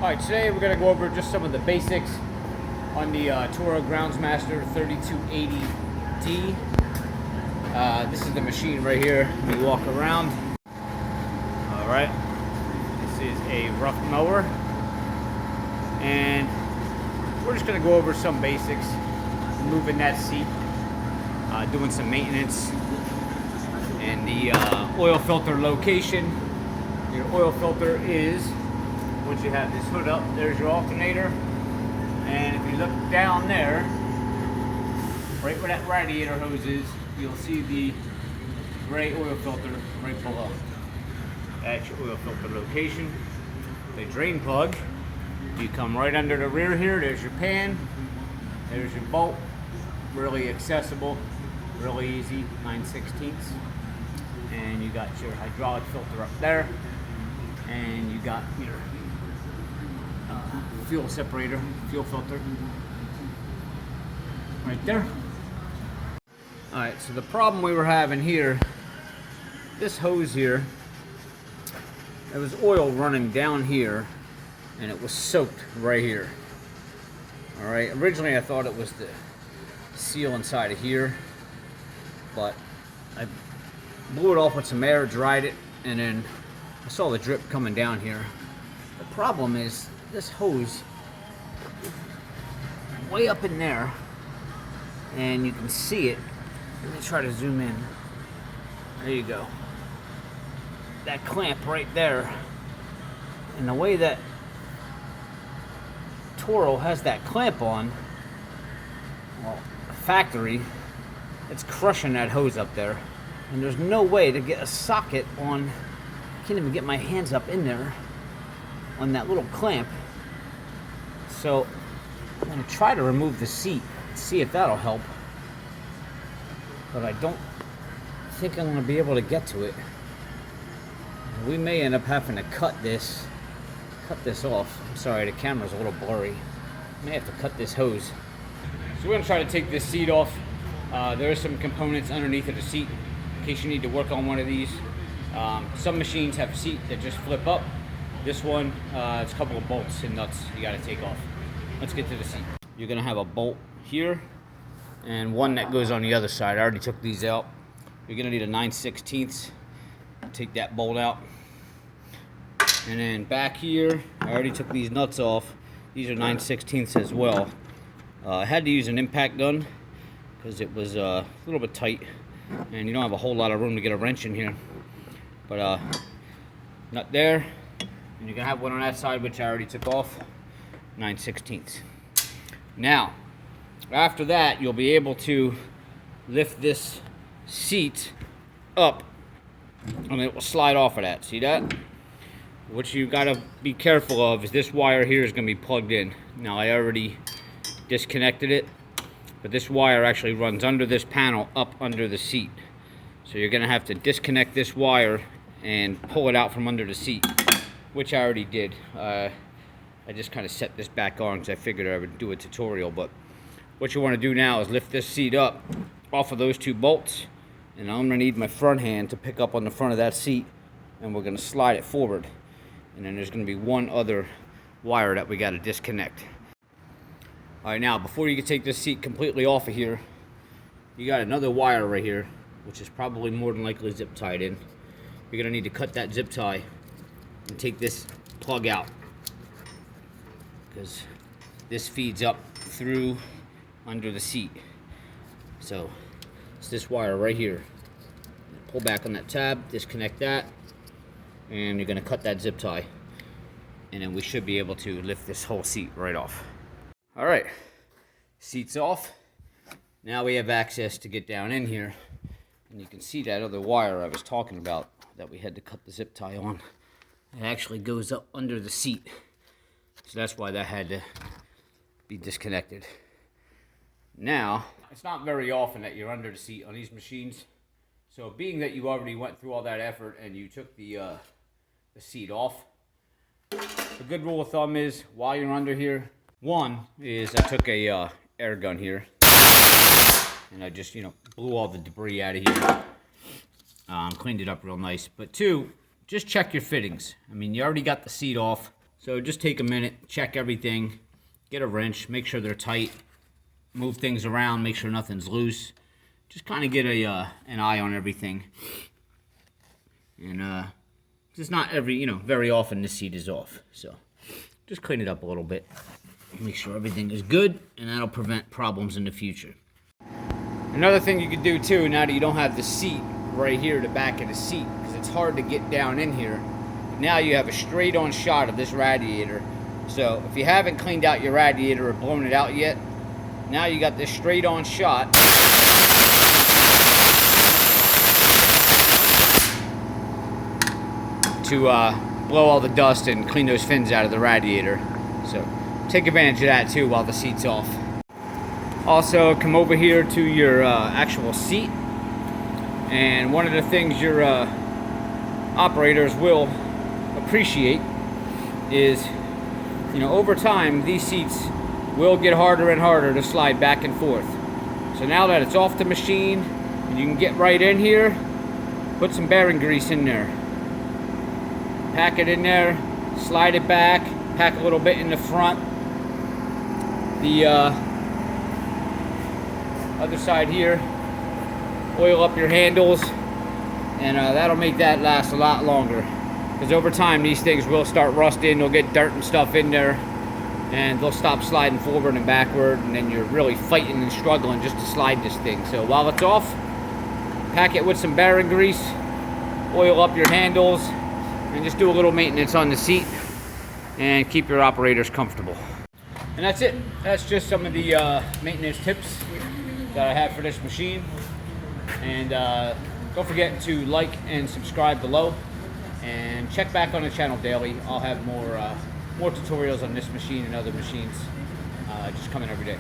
Alright, today we're going to go over just some of the basics on the Toro Groundsmaster 3280D. This is the machine right here. You walk around. Alright, this is a rough mower. And we're just going to go over some basics. Moving that seat, doing some maintenance, and the oil filter location. Your oil filter is, once you have this hood up, there's your alternator, and if you look down there, right where that radiator hose is, you'll see the gray oil filter right below. That's your oil filter location. The drain plug, you come right under the rear here, there's your pan, there's your bolt, really accessible, really easy, 9/16. And you got your hydraulic filter up there, and you got your fuel separator, fuel filter right there. Alright, so the problem we were having here, this hose here, there was oil running down here and it was soaked right here. Alright, originally I thought it was the seal inside of here, but I blew it off with some air, dried it, and then I saw the drip coming down here. The problem is this hose way up in there, and you can see it. Let me try to zoom in. There you go. That clamp right there, and the way that Toro has that clamp on, well, the factory, it's crushing that hose up there, and there's no way to get a socket on. I can't even get my hands up in there on that little clamp. So I'm going to try to remove the seat, see if that'll help, but I don't think I'm going to be able to get to it. We may end up having to cut this off. I'm sorry, the camera's a little blurry. May have to cut this hose. So we're going to try to take this seat off. There are some components underneath of the seat in case you need to work on one of these. Some machines have a seat that just flip up. This one, it's a couple of bolts and nuts you got to take off. Let's get to the seat. You're going to have a bolt here and one that goes on the other side. I already took these out. You're going to need a 9/16. Take that bolt out. And then back here, I already took these nuts off. These are 9/16 as well. I had to use an impact gun because it was a little bit tight and you don't have a whole lot of room to get a wrench in here. But nut there, and you're gonna have one on that side, which I already took off, 9/16. Now, after that, you'll be able to lift this seat up and it will slide off of that. See that? What you gotta be careful of is this wire here is gonna be plugged in. Now I already disconnected it, but this wire actually runs under this panel up under the seat. So you're gonna have to disconnect this wire and pull it out from under the seat, which I already did. I just kind of set this back on because I figured I would do a tutorial, but what you want to do now is lift this seat up off of those two bolts, and I'm gonna need my front hand to pick up on the front of that seat, and we're gonna slide it forward. And then there's gonna be one other wire that we gotta disconnect. All right, now before you can take this seat completely off of here, you got another wire right here, which is probably more than likely zip tied in. You're gonna need to cut that zip tie and take this plug out, because this feeds up through under the seat. So it's this wire right here. Pull back on that tab, disconnect that, and you're gonna cut that zip tie, and then we should be able to lift this whole seat right off. All right, seat's off. Now we have access to get down in here, and you can see that other wire I was talking about that we had to cut the zip tie on. It actually goes up under the seat, so that's why that had to be disconnected. Now, it's not very often that you're under the seat on these machines, so being that you already went through all that effort and you took the seat off, a good rule of thumb is while you're under here, one is I took a air gun here and I just, blew all the debris out of here. Cleaned it up real nice. But two, just check your fittings. I mean, you already got the seat off, So just take a minute, check everything, get a wrench, make sure they're tight, move things around, make sure nothing's loose. Just kind of get an eye on everything. And just not very often this seat is off. So just clean it up a little bit. Make sure everything is good, and that'll prevent problems in the future. Another thing you could do too, now that you don't have the seat right here, the back of the seat, because it's hard to get down in here. Now you have a straight on shot of this radiator. So if you haven't cleaned out your radiator or blown it out yet, now you got this straight on shot. To blow all the dust and clean those fins out of the radiator. So take advantage of that too while the seat's off. Also, come over here to your actual seat, and one of the things your operators will appreciate is, over time these seats will get harder and harder to slide back and forth. So now that it's off the machine and you can get right in here, put some bearing grease in there. Pack it in there, slide it back, pack a little bit in the front. The other side here, oil up your handles, and that'll make that last a lot longer. Because over time these things will start rusting, they'll get dirt and stuff in there, and they'll stop sliding forward and backward, and then you're really fighting and struggling just to slide this thing. So while it's off, pack it with some bearing grease, oil up your handles, and just do a little maintenance on the seat and keep your operators comfortable. And that's it. That's just some of the maintenance tips that I have for this machine. And don't forget to like and subscribe below, and check back on the channel daily. I'll have more tutorials on this machine and other machines just coming every day.